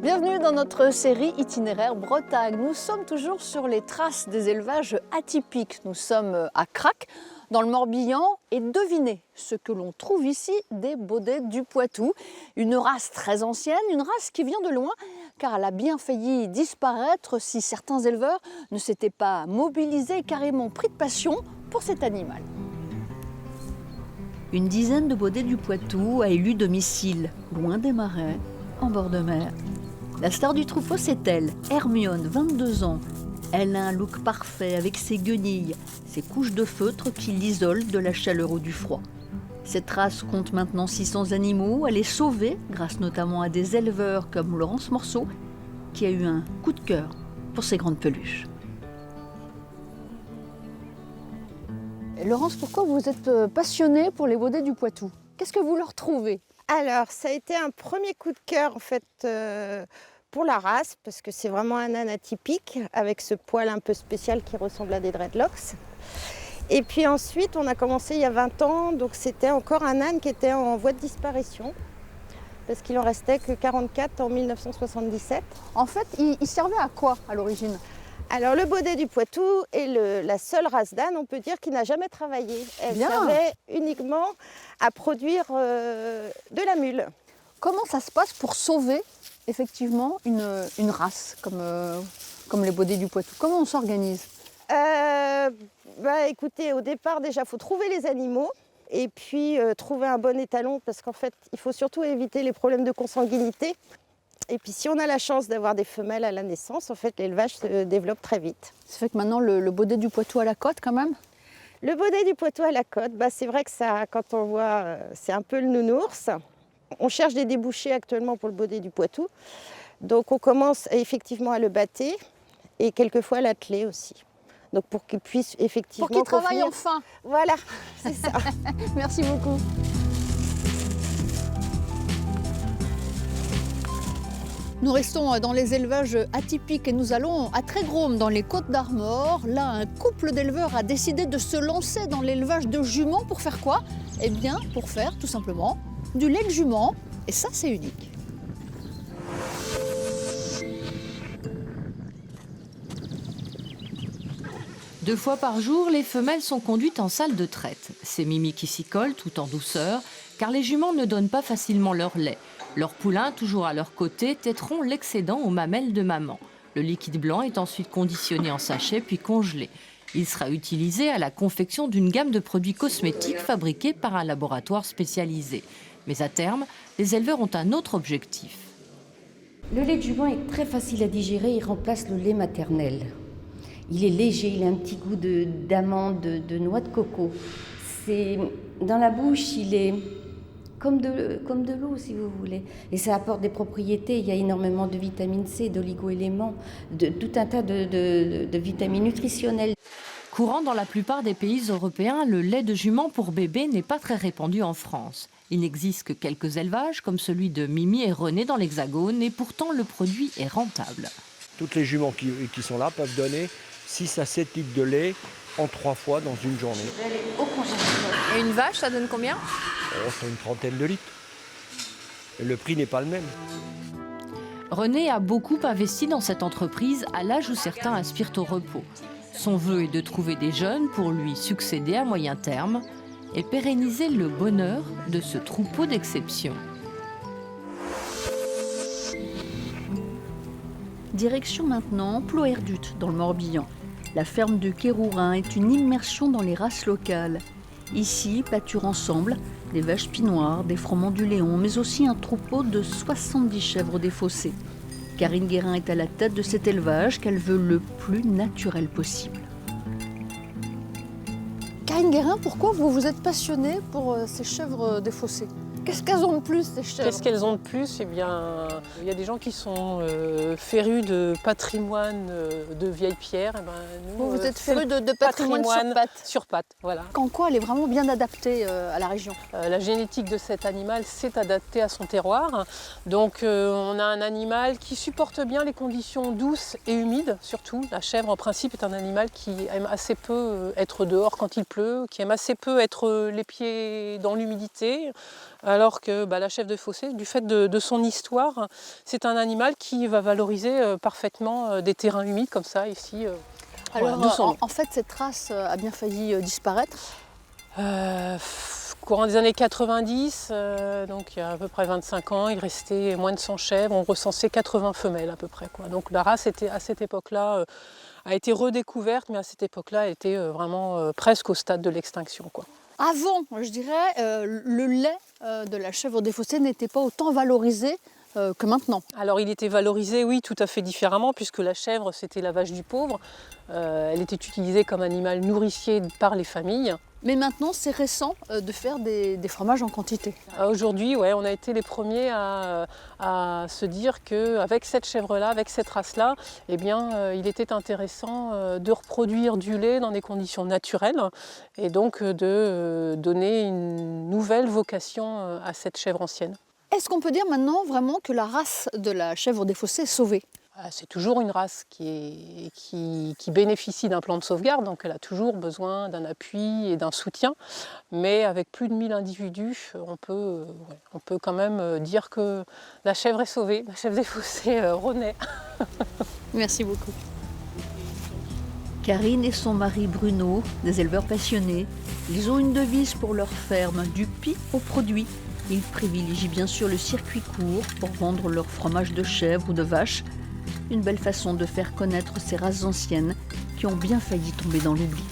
Bienvenue dans notre série Itinéraire Bretagne. Nous sommes toujours sur les traces des élevages atypiques. Nous sommes à Crac, dans le Morbihan, et devinez ce que l'on trouve ici, des Baudets du Poitou. Une race très ancienne, une race qui vient de loin, car elle a bien failli disparaître si certains éleveurs ne s'étaient pas mobilisés et carrément pris de passion pour cet animal. Une dizaine de Baudets du Poitou a élu domicile, loin des marais, en bord de mer. La star du troupeau, c'est elle, Hermione, 22 ans. Elle a un look parfait avec ses guenilles, ses couches de feutre qui l'isolent de la chaleur ou du froid. Cette race compte maintenant 600 animaux. Elle est sauvée grâce notamment à des éleveurs comme Laurence Morceau, qui a eu un coup de cœur pour ses grandes peluches. Et Laurence, pourquoi vous êtes passionnée pour les Baudets du Poitou? Qu'est-ce que vous leur trouvez? Alors, ça a été un premier coup de cœur en fait pour la race, parce que c'est vraiment un âne atypique, avec ce poil un peu spécial qui ressemble à des dreadlocks. Et puis ensuite, on a commencé il y a 20 ans, donc c'était encore un âne qui était en voie de disparition, parce qu'il en restait que 44 en 1977. En fait, il servait à quoi à l'origine? Alors le Baudet du Poitou est la seule race d'âne, on peut dire, qui n'a jamais travaillé. Elle Bien. servait uniquement à produire de la mule. Comment ça se passe pour sauver effectivement une race comme les Baudets du Poitou? Comment on s'organise? Écoutez, au départ déjà, il faut trouver les animaux et puis trouver un bon étalon, parce qu'en fait, il faut surtout éviter les problèmes de consanguinité. Et puis si on a la chance d'avoir des femelles à la naissance, en fait, l'élevage se développe très vite. Ça fait que maintenant le Baudet du Poitou à la côte quand même? Le Baudet du Poitou à la côte, c'est vrai que ça, quand on voit, c'est un peu le nounours. On cherche des débouchés actuellement pour le Baudet du Poitou. Donc on commence effectivement à le bâter et quelquefois à l'atteler aussi. Donc pour qu'il puisse effectivement... Pour qu'il travaille enfin. Voilà, c'est ça. Merci beaucoup. Nous restons dans les élevages atypiques et nous allons à Trégraume, dans les Côtes-d'Armor. Là, un couple d'éleveurs a décidé de se lancer dans l'élevage de juments pour faire quoi? Eh bien, pour faire tout simplement du lait de jument. Et ça, c'est unique. Deux fois par jour, les femelles sont conduites en salle de traite. C'est Mimi qui s'y colle tout en douceur, car les juments ne donnent pas facilement leur lait. Leurs poulains, toujours à leur côté, têteront l'excédent aux mamelles de maman. Le liquide blanc est ensuite conditionné en sachet puis congelé. Il sera utilisé à la confection d'une gamme de produits cosmétiques fabriqués par un laboratoire spécialisé. Mais à terme, les éleveurs ont un autre objectif. Le lait de jument est très facile à digérer, il remplace le lait maternel. Il est léger, il a un petit goût d'amande, de noix de coco. Dans la bouche, il est comme de l'eau, si vous voulez. Et ça apporte des propriétés. Il y a énormément de vitamine C, d'oligo-éléments, tout un tas de vitamines nutritionnelles. Courant dans la plupart des pays européens, le lait de jument pour bébé n'est pas très répandu en France. Il n'existe que quelques élevages, comme celui de Mimi et René dans l'Hexagone, et pourtant le produit est rentable. Toutes les juments qui sont là peuvent donner 6 à 7 litres de lait en 3 fois dans une journée. Et une vache, ça donne combien? C'est une trentaine de litres. Et le prix n'est pas le même. René a beaucoup investi dans cette entreprise à l'âge où certains aspirent au repos. Son vœu est de trouver des jeunes pour lui succéder à moyen terme et pérenniser le bonheur de ce troupeau d'exception. Direction maintenant Ploerdut, dans le Morbihan. La ferme de Kérourin est une immersion dans les races locales. Ici, pâturent ensemble des vaches pinoires, des froment du Léon, mais aussi un troupeau de 70 chèvres des fossés. Karine Guérin est à la tête de cet élevage qu'elle veut le plus naturel possible. Karine Guérin, pourquoi vous vous êtes passionnée pour ces chèvres des fossés? Qu'est-ce qu'elles ont de plus, ces chèvres? Qu'est-ce qu'elles ont de plus? Eh bien, il y a des gens qui sont férus de patrimoine de vieilles pierres. Eh ben, nous, vous êtes férus de patrimoine sur pattes. Sur pattes, voilà. En quoi elle est vraiment bien adaptée à la région? La génétique de cet animal s'est adaptée à son terroir. Donc, on a un animal qui supporte bien les conditions douces et humides, surtout. La chèvre, en principe, est un animal qui aime assez peu être dehors quand il pleut, qui aime assez peu être les pieds dans l'humidité. alors que la chèvre de fossé, du fait de son histoire, c'est un animal qui va valoriser parfaitement des terrains humides comme ça ici. Alors, d'où son nom. en fait, cette race a bien failli disparaître. Courant des années 90, donc il y a à peu près 25 ans, il restait moins de 100 chèvres, on recensait 80 femelles à peu près, quoi. Donc la race était, à cette époque-là a été redécouverte, mais à cette époque-là elle était vraiment presque au stade de l'extinction, quoi. Avant, je dirais, le lait de la chèvre des fossés n'était pas autant valorisé que maintenant. Alors il était valorisé, oui, tout à fait différemment, puisque la chèvre c'était la vache du pauvre. Elle était utilisée comme animal nourricier par les familles. Mais maintenant, c'est récent de faire des fromages en quantité. Aujourd'hui, ouais, on a été les premiers à se dire qu'avec cette chèvre-là, avec cette race-là, eh bien, il était intéressant de reproduire du lait dans des conditions naturelles et donc de donner une nouvelle vocation à cette chèvre ancienne. Est-ce qu'on peut dire maintenant vraiment que la race de la chèvre des fossés est sauvée ? C'est toujours une race qui bénéficie d'un plan de sauvegarde, donc elle a toujours besoin d'un appui et d'un soutien. Mais avec plus de 1000 individus, on peut quand même dire que la chèvre est sauvée, la chèvre des fossés renaît. Merci beaucoup. Karine et son mari Bruno, des éleveurs passionnés, ils ont une devise pour leur ferme, du pis au produit. Ils privilégient bien sûr le circuit court pour vendre leur fromage de chèvre ou de vache. Une belle façon de faire connaître ces races anciennes qui ont bien failli tomber dans l'oubli.